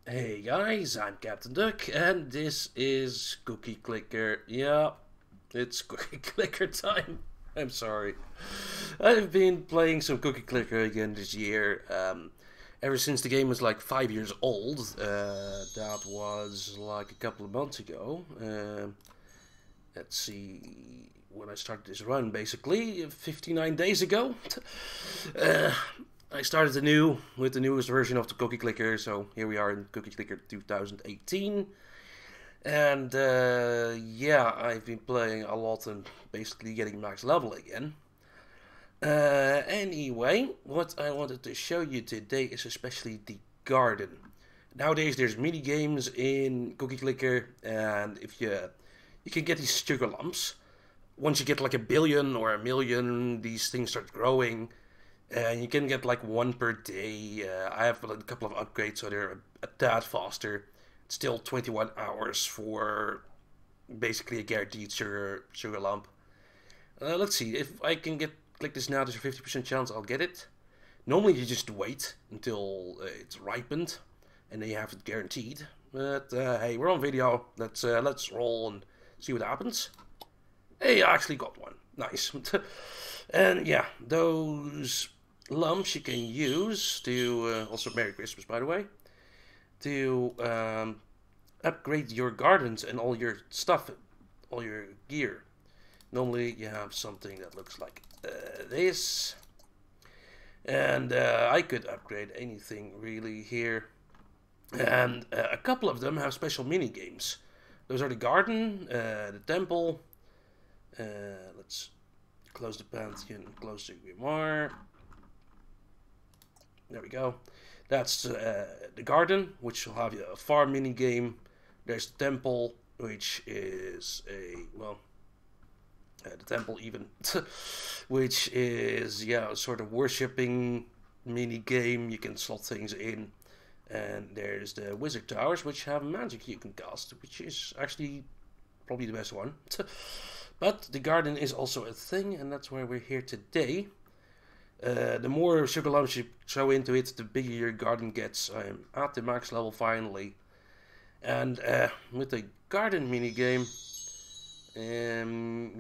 Hey guys, I'm Captain Duck, and this is Cookie Clicker. Yeah, it's Cookie Clicker time. I'm sorry. I've been playing some Cookie Clicker again this year. Ever since the game was like 5 years old. That was like a couple of months ago. Let's see, when I started this run, basically 59 days ago. uh, I started anew with the newest version of the Cookie Clicker, so here we are in Cookie Clicker 2018. And yeah, I've been playing a lot and basically getting max level again. Anyway, what I wanted to show you today is especially the garden. Nowadays, there's mini games in Cookie Clicker, and if you can get these sugar lumps. Once you get like a billion or a million, these things start growing, and you can get like one per day. I have a couple of upgrades, so they're a tad faster. It's still 21 hours for basically a guaranteed sugar lump. Let's see if I can get click this now. There's a 50% chance I'll get it. Normally you just wait until it's ripened, and then you have it guaranteed. But hey, we're on video. Let's roll and see what happens. Hey, I actually got one. Nice. And yeah, those lumps you can use to also Merry Christmas, by the way, to upgrade your gardens and all your stuff, all your gear. Normally you have something that looks like this, and I could upgrade anything really here. And a couple of them have special mini games. Those are the garden, the temple. Let's close the Pantheon, close the Grimoire. There we go. That's the garden, which will have a farm mini game. There's the temple, which is the temple even, which is sort of worshipping mini game. You can slot things in, and there's the wizard towers, which have magic you can cast, which is actually probably the best one. But the garden is also a thing, and that's why we're here today. The more sugar lumps you throw into it, the bigger your garden gets. I'm at the max level finally. And with the garden minigame,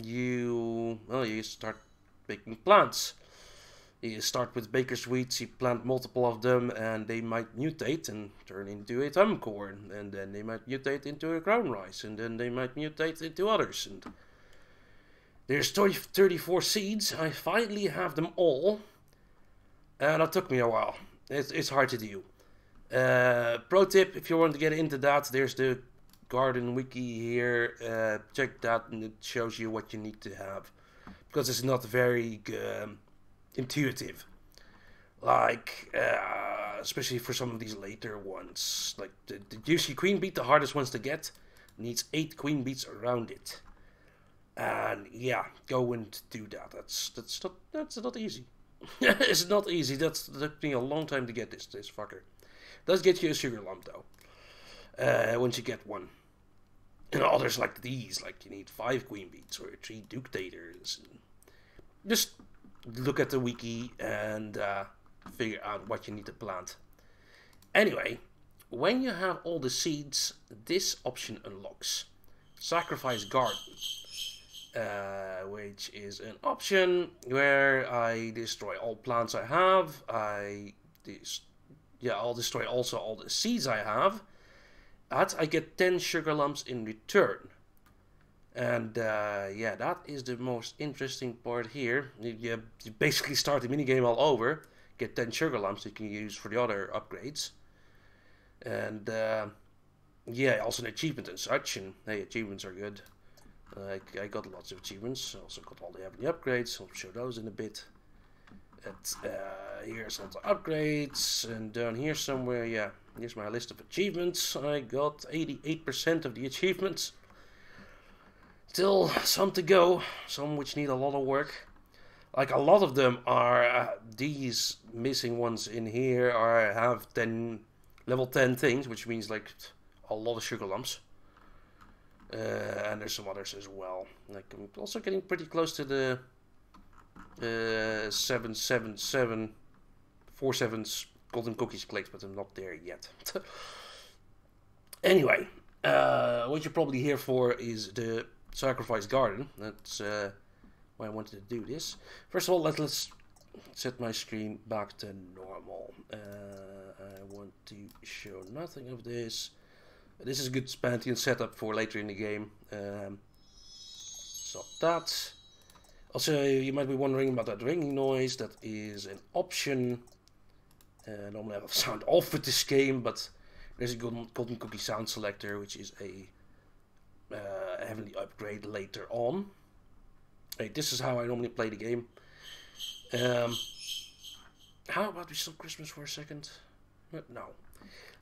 you start making plants. You start with baker's weeds, you plant multiple of them, and they might mutate and turn into a thumb corn, and then they might mutate into a crown rice, and then they might mutate into others. And there's 34 seeds. I finally have them all, and it took me a while. It's hard to do. Pro tip, if you want to get into that, there's the garden wiki here. Check that, and it shows you what you need to have, because it's not very intuitive. Like, especially for some of these later ones. Like, the juicy queen beet, the hardest ones to get, needs 8 queen beets around it. And yeah, go and do that. That's not easy. It's not easy. That took me a long time to get this fucker. Does get you a sugar lump though. Once you get one. And others like these, like you need 5 queen beets or 3 ductators. Just look at the wiki and figure out what you need to plant. Anyway, when you have all the seeds, this option unlocks. Sacrifice garden. Which is an option where I destroy all plants I have. I'll destroy also all the seeds I have. But I get 10 sugar lumps in return. And that is the most interesting part here. You basically start the minigame all over. Get 10 sugar lumps you can use for the other upgrades. And also an achievement and such. And hey, achievements are good. I got lots of achievements. I also got all the heavenly upgrades. I'll show those in a bit. Here's all the upgrades. And down here somewhere, here's my list of achievements. I got 88% of the achievements. Still some to go. Some which need a lot of work. Like a lot of them are these missing ones in here have level 10 things, which means like a lot of sugar lumps. And there's some others as well. Like I'm also getting pretty close to the 777 47's golden cookies clicked, but I'm not there yet. Anyway, what you're probably here for is the sacrifice garden. That's why I wanted to do this. First of all, let's set my screen back to normal. I want to show nothing of this. This is a good Pantheon setup for later in the game. Stop that. Also, you might be wondering about that ringing noise. That is an option. Normally I have sound off with this game, but there's a golden cookie sound selector, which is a heavenly upgrade later on. Hey, this is how I normally play the game. How about we stop Christmas for a second? No.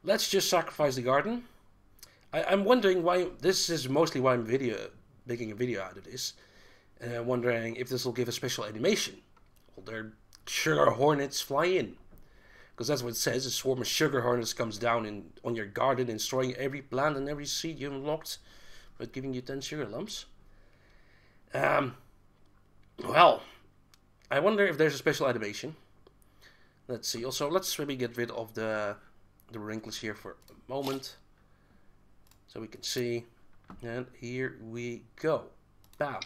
Let's just sacrifice the garden. I'm wondering why. This is mostly why I'm making a video out of this. And I'm wondering if this will give a special animation. Will their Sugar Hornets fly in? Because that's what it says. A swarm of Sugar Hornets comes down on your garden and destroying every plant and every seed you unlocked, but giving you 10 sugar lumps. Well, I wonder if there's a special animation. Let's see. Also, let's maybe get rid of the wrinkles here for a moment, so we can see. And here we go. Bam.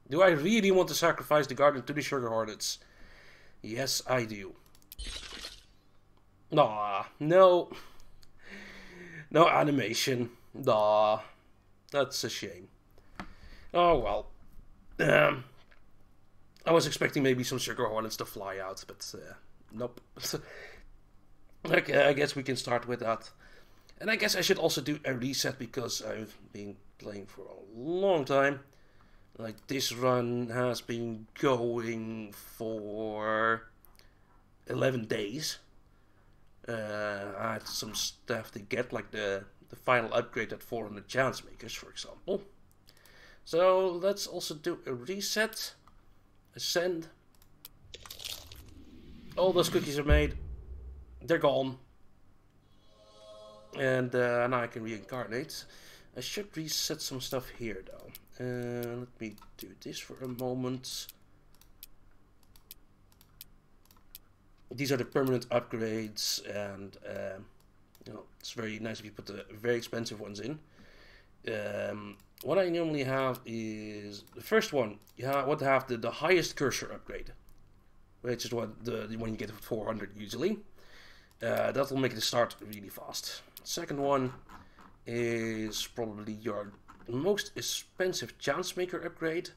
Do I really want to sacrifice the garden to the Sugar Hornets? Yes, I do. Nah, no. No animation. Nah, that's a shame. Oh well. I was expecting maybe some Sugar Hornets to fly out, but nope. Okay, I guess we can start with that. And I guess I should also do a reset because I've been playing for a long time. Like, this run has been going for 11 days. I had some stuff to get, like the final upgrade at 400 chance makers, for example. So let's also do a reset. Ascend. All those cookies are made. They're gone. And now I can reincarnate. I should reset some stuff here though. Let me do this for a moment. These are the permanent upgrades, and you know, it's very nice if you put the very expensive ones in. What I normally have is the first one. You want to have the highest cursor upgrade, which is what the one you get at 400 usually. That will make it start really fast. Second one is probably your most expensive chance maker upgrade,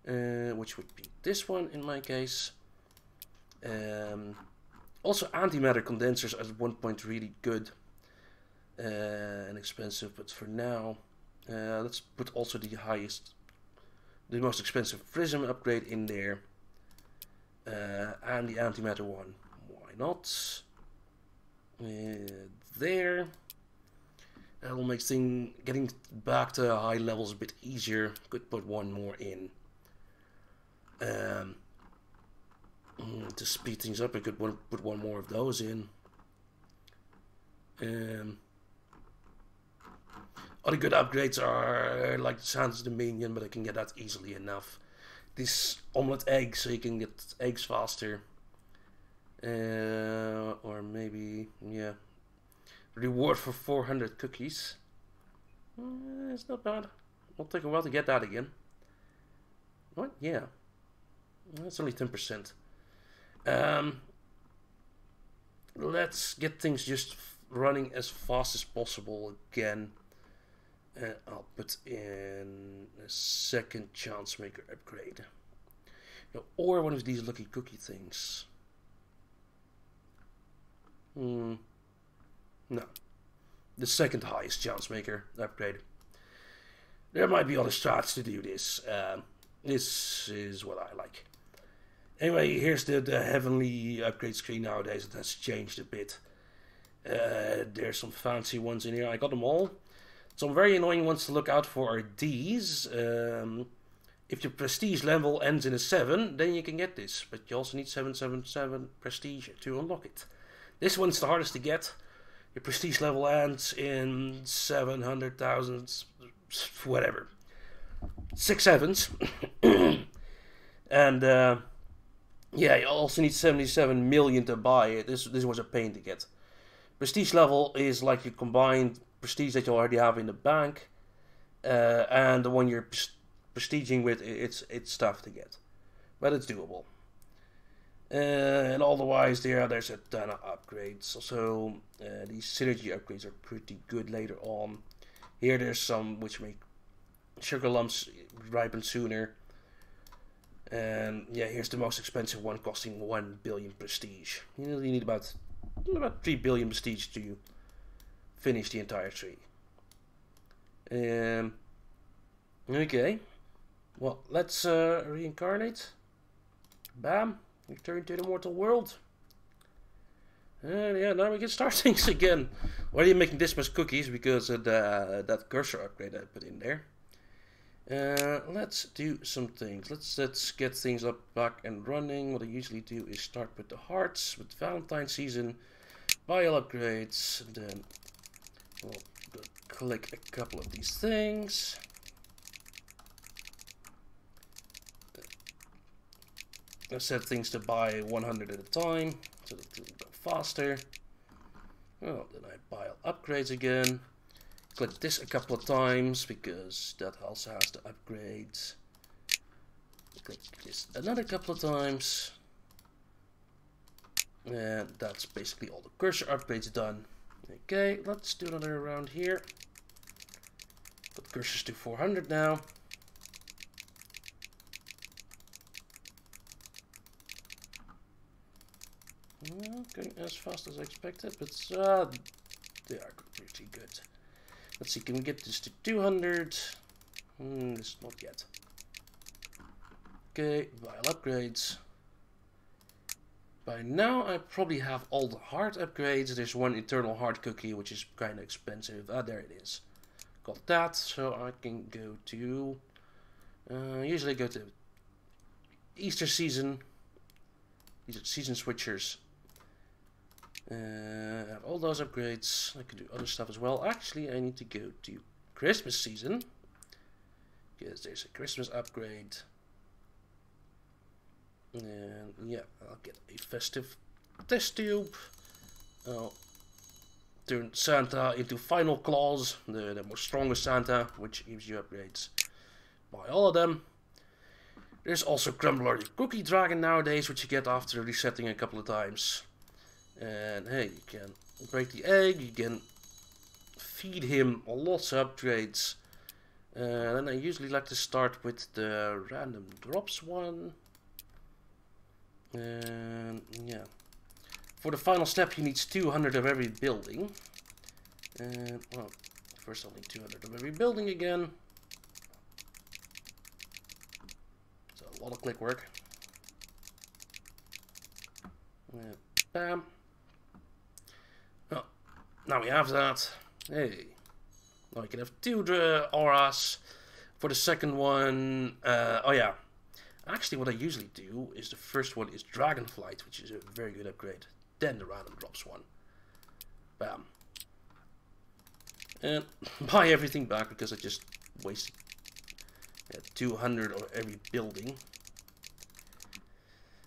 which would be this one in my case. Also, antimatter condensers at one point really good and expensive, but for now, let's put also the most expensive prism upgrade in there, and the antimatter one. Why not? There. That will make getting back to high levels a bit easier. Could put one more in. To speed things up, I could put one more of those in. Other good upgrades are like the Sands Dominion, but I can get that easily enough. This omelette egg, so you can get eggs faster. Or maybe, yeah. Reward for 400 cookies. It's not bad. It'll take a while to get that again. What? Yeah. That's only 10%. Let's get things just running as fast as possible again. I'll put in a second chance maker upgrade. Or one of these lucky cookie things. No. The second highest chance maker upgrade. There might be other strats to do this. This is what I like. Anyway, here's the heavenly upgrade screen nowadays. It has changed a bit. There's some fancy ones in here. I got them all. Some very annoying ones to look out for are these. If your prestige level ends in a 7, then you can get this. But you also need 777 prestige to unlock it. This one's the hardest to get. Your prestige level ends in 700,000, whatever. 6 sevens. And yeah, you also need 77 million to buy it. This was a pain to get. Prestige level is like you combined prestige that you already have in the bank, and the one you're prestiging with. It's tough to get, but it's doable. And otherwise, there's a ton of upgrades. Also, these synergy upgrades are pretty good later on. Here, there's some which make sugar lumps ripen sooner. And yeah, here's the most expensive one, costing 1 billion prestige. You need about 3 billion prestige to finish the entire tree. Okay. Well, let's reincarnate. Bam. Return to the mortal world. And yeah, now we can start things again. Why are you making this much cookies? Because of that cursor upgrade I put in there. Let's do some things. Let's get things up back and running. What I usually do is start with the hearts, with Valentine's season, bio upgrades, and then we'll click a couple of these things. I set things to buy 100 at a time, so that it'll go faster. Well, then I buy upgrades again. Click this a couple of times, because that also has the upgrades. Click this another couple of times. And that's basically all the cursor upgrades done. Okay, let's do another round here. Put cursors to 400 now. Going as fast as I expected, but they are pretty good. Let's see, can we get this to 200? This not yet. Okay, vial upgrades. By now I probably have all the heart upgrades. There's one eternal heart cookie, which is kind of expensive. Ah, there it is. Got that, so I can go to... usually go to Easter season. These are season switchers. Have all those upgrades. I can do other stuff as well. Actually, I need to go to Christmas season, because there's a Christmas upgrade. And yeah, I'll get a festive test tube. I'll turn Santa into Final Claus, the most strongest Santa, which gives you upgrades. Buy all of them. There's also Crumbler the Cookie Dragon nowadays, which you get after resetting a couple of times. And hey, you can break the egg, you can feed him lots of upgrades. And I usually like to start with the random drops one. And yeah, for the final step he needs 200 of every building. And well, first I'll need 200 of every building again. So a lot of click work. And bam. Well, now we have that. Hey, now we can have 2 auras. For the second one, oh yeah. Actually, what I usually do is the first one is Dragonflight, which is a very good upgrade. Then the random drops one. Bam. And buy everything back because I just wasted 200 of every building.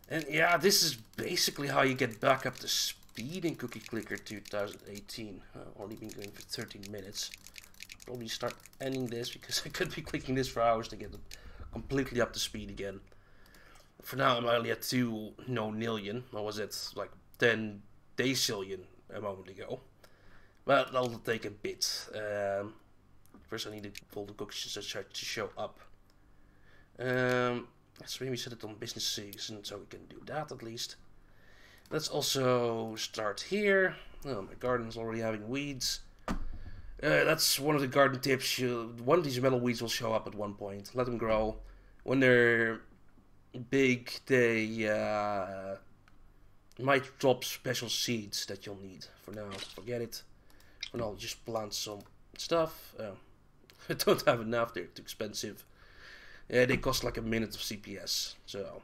And yeah, this is basically how you get back up to speed in Cookie Clicker 2018. I've only been going for 13 minutes. Probably start ending this because I could be clicking this for hours to get it completely up to speed again. For now, I'm only at 2 nonillion. I was at like 10 decillion a moment ago. But that'll take a bit. First, I need all the cookies to show up. So maybe set it on business season so we can do that at least. Let's also start here. Oh, my garden's already having weeds. That's one of the garden tips. One of these metal weeds will show up at one point. Let them grow. When they're big, they might drop special seeds that you'll need. For now, forget it. For now, I'll just plant some stuff. I don't have enough. They're too expensive. They cost like a minute of CPS. So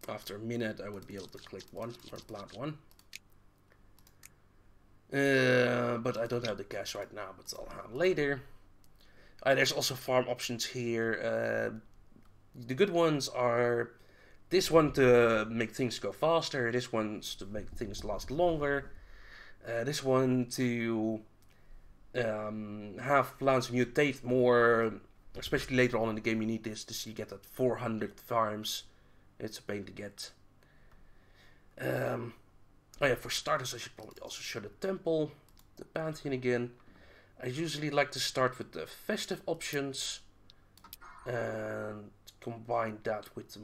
after a minute, I would be able to click one or plant one. But I don't have the cash right now, but I'll have later. There's also farm options here. The good ones are this one to make things go faster, this one's to make things last longer. This one to have plants mutate more, especially later on in the game. You need this to see get that 400 farms. It's a pain to get. Oh yeah, for starters, I should probably also show the temple, the pantheon again. I usually like to start with the festive options and combine that with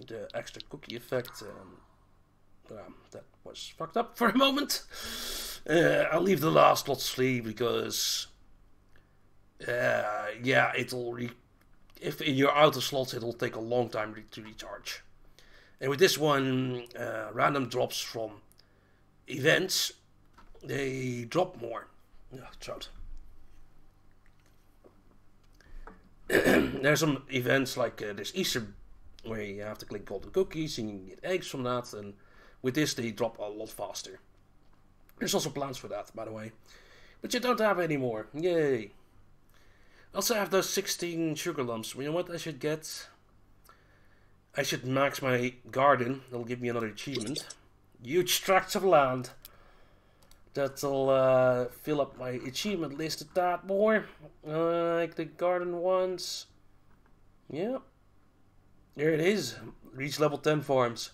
the extra cookie effect. That was fucked up for a moment. I'll leave the last lot free because, yeah, if you're out of slots, it'll take a long time to recharge. And with this one, random drops from events, they drop more. Trout. There's some events like this Easter where you have to click golden cookies and you can get eggs from that, and with this they drop a lot faster. There's also plans for that, by the way, but you don't have any more. Yay! Also have those 16 sugar lumps. You know what I should get? I should max my garden. That'll give me another achievement. Huge tracts of land. That'll fill up my achievement list a tad more. Like the garden ones. Yeah. There it is. Reach level 10 farms.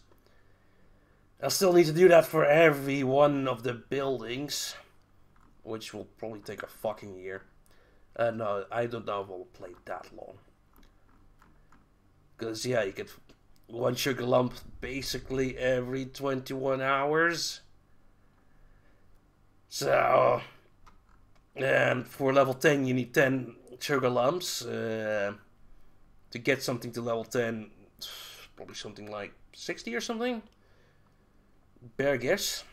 I'll still need to do that for every one of the buildings. Which will probably take a fucking year. No, I don't know if I'll play that long. Because, yeah, you get one sugar lump basically every 21 hours. So, and for level 10 you need 10 sugar lumps. To get something to level 10, probably something like 60 or something. Bare guess.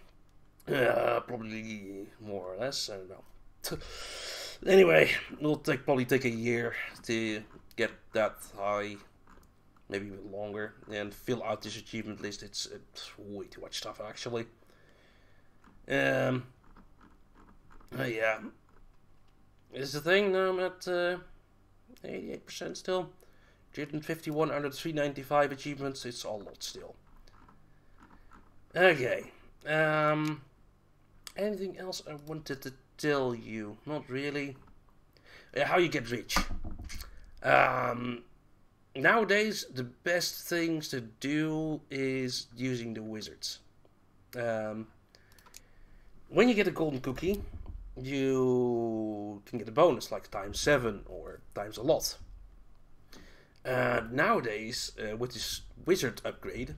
Probably more or less, I don't know. Anyway, it'll probably take a year to get that high. Maybe a bit longer. And fill out this achievement list. It's way too much stuff, actually. Yeah. Is the thing now I'm at 88% still. 351 out of 395 achievements. It's a lot still. Okay. Anything else I wanted to tell you? Not really. How you get rich. Nowadays, the best things to do is using the wizards. When you get a golden cookie, you can get a bonus like times 7 or times a lot. Nowadays, with this wizard upgrade,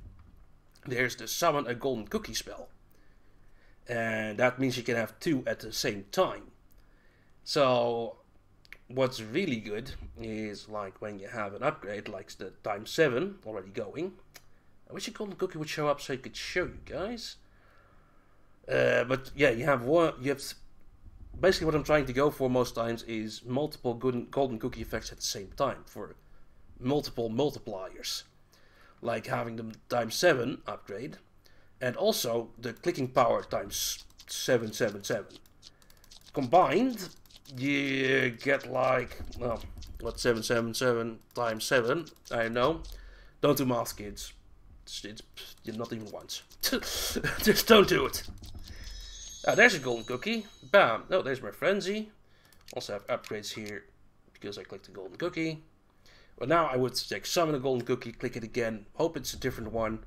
there's the summon a golden cookie spell. And that means you can have 2 at the same time. So, what's really good is like when you have an upgrade like the times 7 already going. I wish a golden cookie would show up so I could show you guys. But yeah, you have basically what I'm trying to go for most times is multiple golden cookie effects at the same time for multiple multipliers. Like having the times 7 upgrade and also the clicking power times 777. Combined, you get like, well, what 777 times 7? I don't know. Don't do math, kids. It's not even once. Just don't do it. There's a golden cookie. Bam. Oh, there's my frenzy. Also have upgrades here because I clicked the golden cookie. But now I would summon a golden cookie, click it again, hope it's a different one.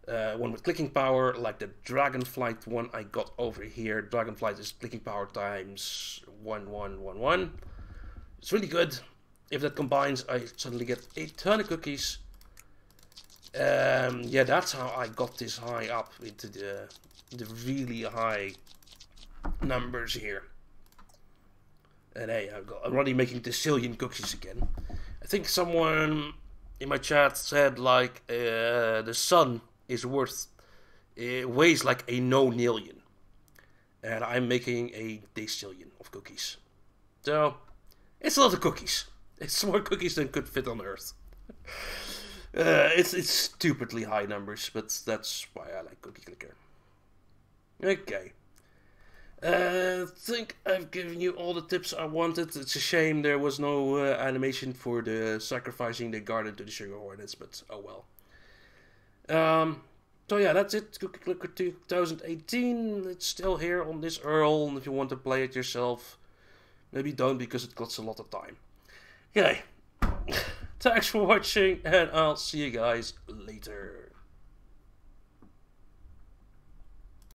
One with clicking power, like the Dragonflight one I got over here. Dragonflight is clicking power times 1111. It's really good. If that combines, I suddenly get a ton of cookies. Yeah, that's how I got this high up into the really high numbers here. And hey, I'm already making decillion cookies again. I think someone in my chat said like the sun is weighs like a nonillion, and I'm making a decillion of cookies. So it's a lot of cookies. It's more cookies than could fit on Earth. It's stupidly high numbers, but that's why I like Cookie Clicker. Okay. I think I've given you all the tips I wanted. It's a shame there was no animation for the sacrificing the garden to the Sugar Hornets, but oh well. So yeah, that's it. Cookie Clicker 2018. It's still here on this URL, and if you want to play it yourself, maybe don't because it costs a lot of time. Okay, thanks for watching, and I'll see you guys later.